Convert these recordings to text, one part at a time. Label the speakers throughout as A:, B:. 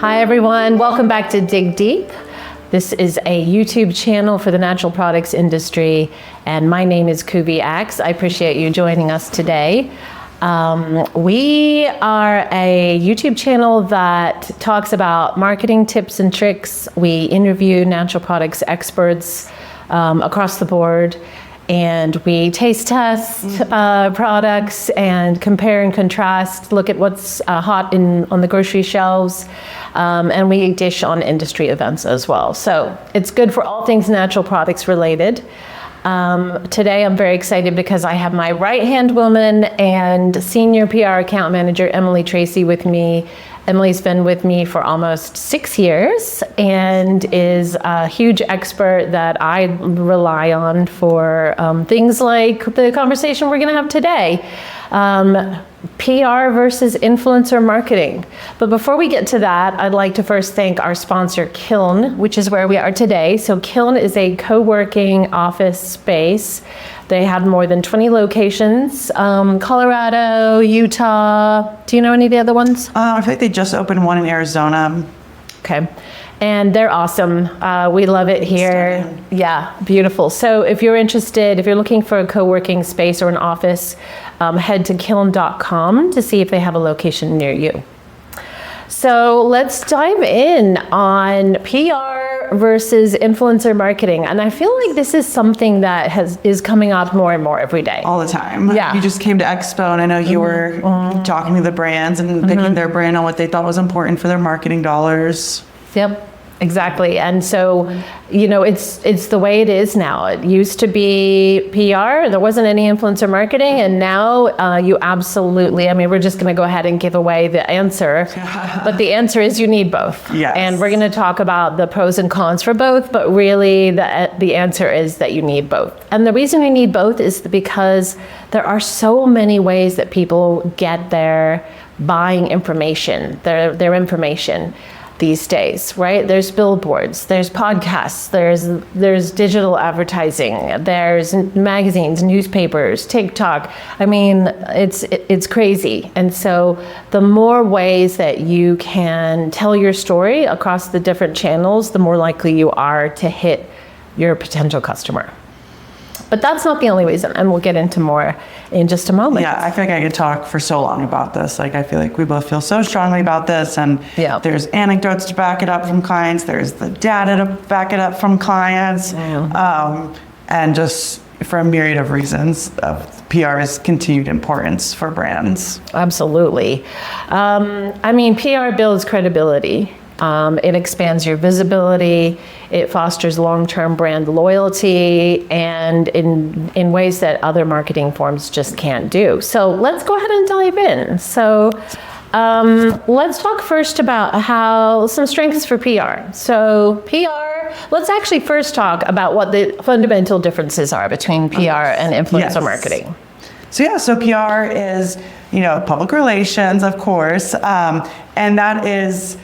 A: Hi everyone, welcome back to Dig Deep. This is a YouTube channel for the natural products industry, and my name is Kuvy. I appreciate you joining us today. We are a YouTube channel that talks about marketing tips and tricks. We interview natural products experts across the board, and we taste test products and compare and contrast, look at what's hot on the grocery shelves, and we dish on industry events as well. So it's good for all things natural products related. Today I'm very excited because I have my right-hand woman and senior PR account manager, Emily Tracy, with me. Emily's been with me for almost 6 years and is a huge expert that I rely on for things like the conversation we're going to have today. PR versus influencer marketing. But before we get to that, I'd like to first thank our sponsor, Kiln, which is where we are today. So Kiln is a co-working office space. They have more than 20 locations, Colorado, Utah. Do you know any of the other ones?
B: I feel like they just opened one in Arizona.
A: Okay. And they're awesome. We love it here. Yeah, beautiful. So if you're interested, if you're looking for a co-working space or an office, head to kiln.com to see if they have a location near you. So let's dive in on PR versus influencer marketing. And I feel like this is something that is coming up more and more every day.
B: All the time.
A: Yeah.
B: You just came to Expo, and I know you were talking to the brands and picking their brand on what they thought was important for their marketing dollars.
A: Yep. Exactly. And so, you know, it's the way it is now. It used to be PR, there wasn't any influencer marketing, and now you absolutely, I mean, we're just going to go ahead and give away the answer. But the answer is you need both.
B: Yes.
A: And we're going to talk about the pros and cons for both, but really the answer is that you need both. And the reason you need both is because there are so many ways that people get their buying information, their information these days, right? There's billboards, there's podcasts, there's digital advertising, there's magazines, newspapers, TikTok. I mean, it's crazy. And so the more ways that you can tell your story across the different channels, the more likely you are to hit your potential customer. But that's not the only reason, and we'll get into more in just a moment.
B: Yeah, I feel like I could talk for so long about this. Like, I feel like we both feel so strongly about this, and there's anecdotes to back it up from clients, there's the data to back it up from clients, and just for a myriad of reasons, PR's continued importance for brands.
A: Absolutely. I mean, PR builds credibility. It expands your visibility, it fosters long-term brand loyalty, and in ways that other marketing forms just can't do. So let's go ahead and dive in. So let's talk first about some strengths for PR. So PR, let's actually first talk about what the fundamental differences are between PR and influencer marketing.
B: So PR is, public relations, of course, and that is,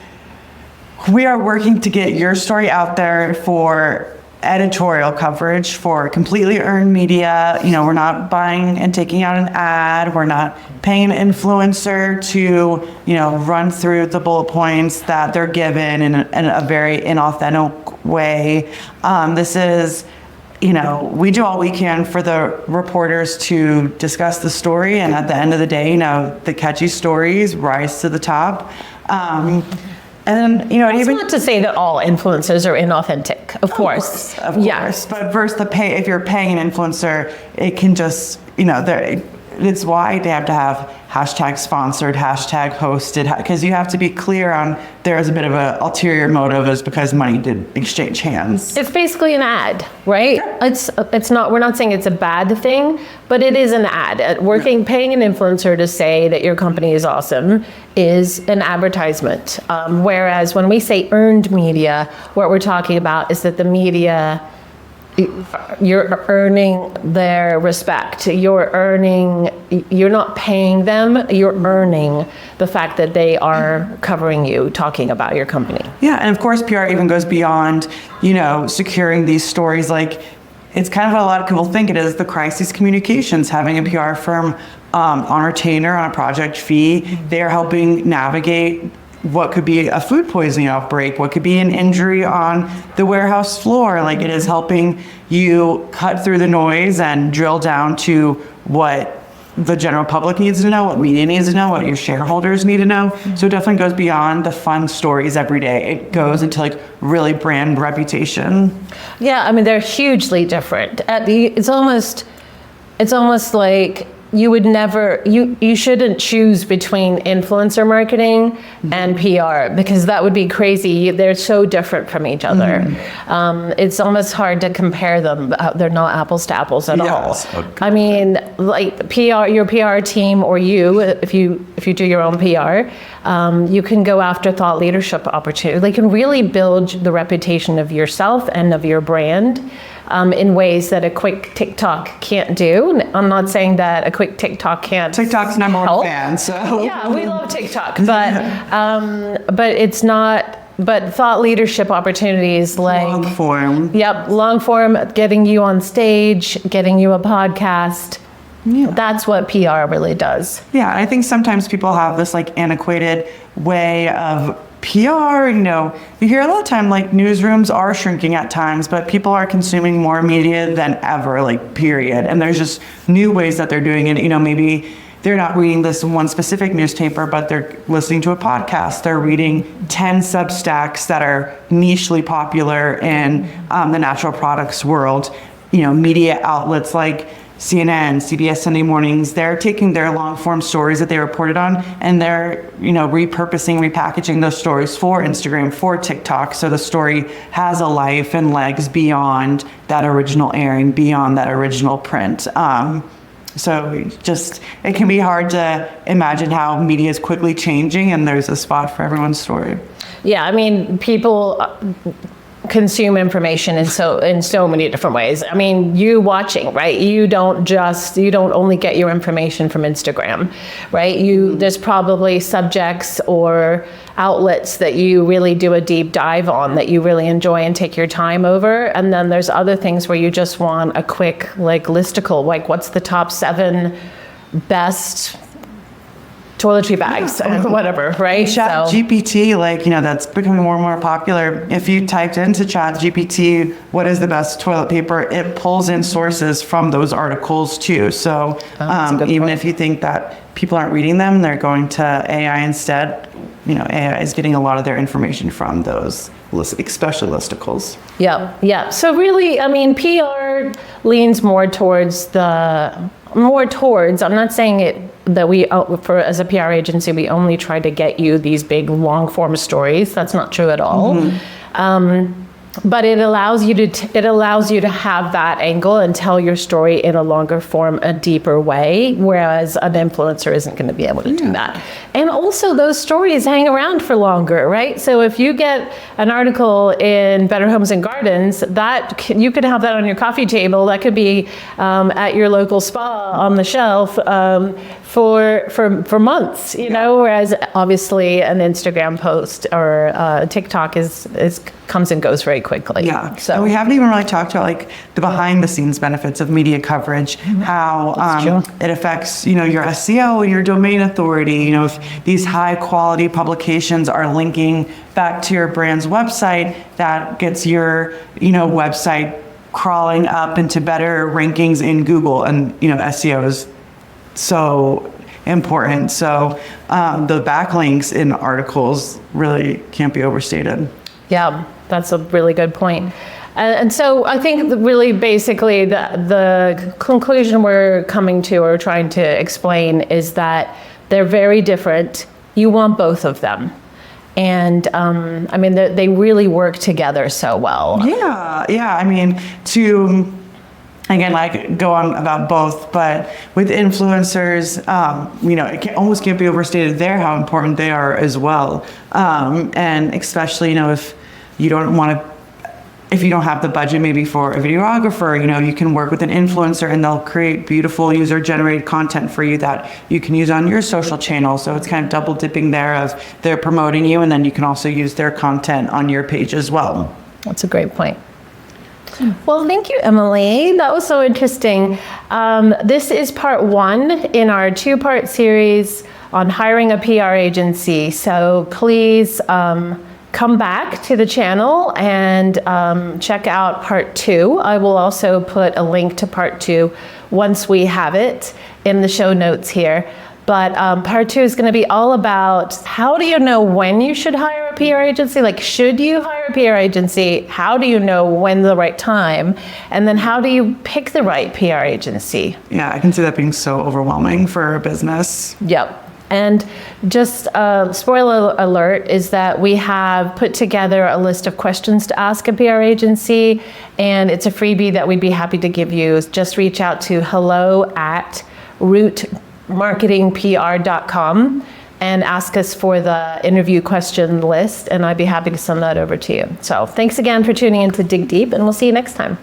B: we are working to get your story out there for editorial coverage, for completely earned media. We're not buying and taking out an ad. We're not paying an influencer to, run through the bullet points that they're given in a very inauthentic way. This is, we do all we can for the reporters to discuss the story. And at the end of the day, the catchy stories rise to the top. And
A: it's not to say that all influencers are inauthentic, of course.
B: Of course. But versus if you're paying an influencer, it can just, it's why they have to have hashtag sponsored, hashtag hosted, because you have to be clear on there's a bit of an ulterior motive is because money did exchange hands.
A: It's basically an ad, right? It's not, we're not saying it's a bad thing, but it is an ad. Paying an influencer to say that your company is awesome is an advertisement. Whereas when we say earned media, what we're talking about is that the media, you're earning their respect. You're not paying them, you're earning the fact that they are covering you, talking about your company.
B: Yeah, and of course PR even goes beyond, securing these stories. Like, it's kind of what a lot of people think it is, the crisis communications, having a PR firm on retainer on a project fee. They're helping navigate what could be a food poisoning outbreak, what could be an injury on the warehouse floor. Like, it is helping you cut through the noise and drill down to what the general public needs to know, what media needs to know, what your shareholders need to know. So it definitely goes beyond the fun stories every day. It goes into like really brand reputation.
A: Yeah, I mean, they're hugely different. It's almost like you would never, you shouldn't choose between influencer marketing and PR, because that would be crazy. They're so different from each other. It's almost hard to compare them. They're not apples to apples at all. I mean, like PR, your PR team, or you, if you do your own PR, you can go after thought leadership opportunities. They can really build the reputation of yourself and of your brand in ways that a quick TikTok can't do. I'm not saying that a quick TikTok can't.
B: TikTok's number one fan, so.
A: Yeah, we love TikTok, but it's not. But thought leadership opportunities like
B: long form.
A: Yep, long form, getting you on stage, getting you a podcast. Yeah. That's what PR really does.
B: Yeah, I think sometimes people have this like antiquated way of PR, you hear a lot of time like newsrooms are shrinking at times, but people are consuming more media than ever, like period. And there's just new ways that they're doing it. Maybe they're not reading this one specific newspaper, but they're listening to a podcast. They're reading 10 Substacks that are nichely popular in the natural products world. Media outlets like CNN, CBS Sunday Mornings, they're taking their long form stories that they reported on, and they're, repurposing, repackaging those stories for Instagram, for TikTok. So the story has a life and legs beyond that original airing, beyond that original print. So it can be hard to imagine how media is quickly changing, and there's a spot for everyone's story.
A: Yeah, I mean, people consume information in so many different ways. I mean, you watching, right? You don't only get your information from Instagram, right? There's probably subjects or outlets that you really do a deep dive on, that you really enjoy and take your time over. And then there's other things where you just want a quick like listicle, like what's the top 7 best toiletry bags or whatever, right?
B: Chat GPT, that's becoming more and more popular. If you typed into Chat GPT, what is the best toilet paper, it pulls in sources from those articles too. So even if you think that people aren't reading them, they're going to AI instead. AI is getting a lot of their information from those, especially listicles.
A: Yeah. So really, I mean, PR leans more towards, I'm not saying it that as a PR agency, we only try to get you these big long form stories. That's not true at all. But it allows you to have that angle and tell your story in a longer form, a deeper way, whereas an influencer isn't going to be able to do that. And also those stories hang around for longer, right? So if you get an article in Better Homes and Gardens, you could have that on your coffee table. That could be at your local spa on the shelf for months, whereas obviously an Instagram post or TikTok comes and goes very quickly.
B: Yeah. So we haven't even really talked about like the behind the scenes benefits of media coverage, how it affects, your SEO and your domain authority. If these high quality publications are linking back to your brand's website, that gets your, website crawling up into better rankings in Google, and, SEO is so important. So the backlinks in articles really can't be overstated.
A: Yeah, that's a really good point. And so I think really basically the conclusion we're coming to or trying to explain is that they're very different. You want both of them. And I mean, they really work together so well. Yeah. I mean, again, like go on about both, but with influencers, it almost can't be overstated there how important they are as well. And especially, if you don't have the budget maybe for a videographer, you can work with an influencer and they'll create beautiful user-generated content for you that you can use on your social channel. So it's kind of double dipping there of they're promoting you, and then you can also use their content on your page as well. That's a great point. Well, thank you, Emily. That was so interesting. This is part 1 in our 2-part series on hiring a PR agency. So please come back to the channel and check out part 2. I will also put a link to part 2 once we have it in the show notes here. But part 2 is going to be all about how do you know when you should hire a PR agency? Like, should you hire a PR agency? How do you know when the right time? And then how do you pick the right PR agency?
B: Yeah, I can see that being so overwhelming for a business.
A: Yep. And just spoiler alert is that we have put together a list of questions to ask a PR agency, and it's a freebie that we'd be happy to give you. Just reach out to hello@rootmarketingpr.com and ask us for the interview question list, and I'd be happy to send that over to you. So thanks again for tuning in to Dig Deep, and we'll see you next time.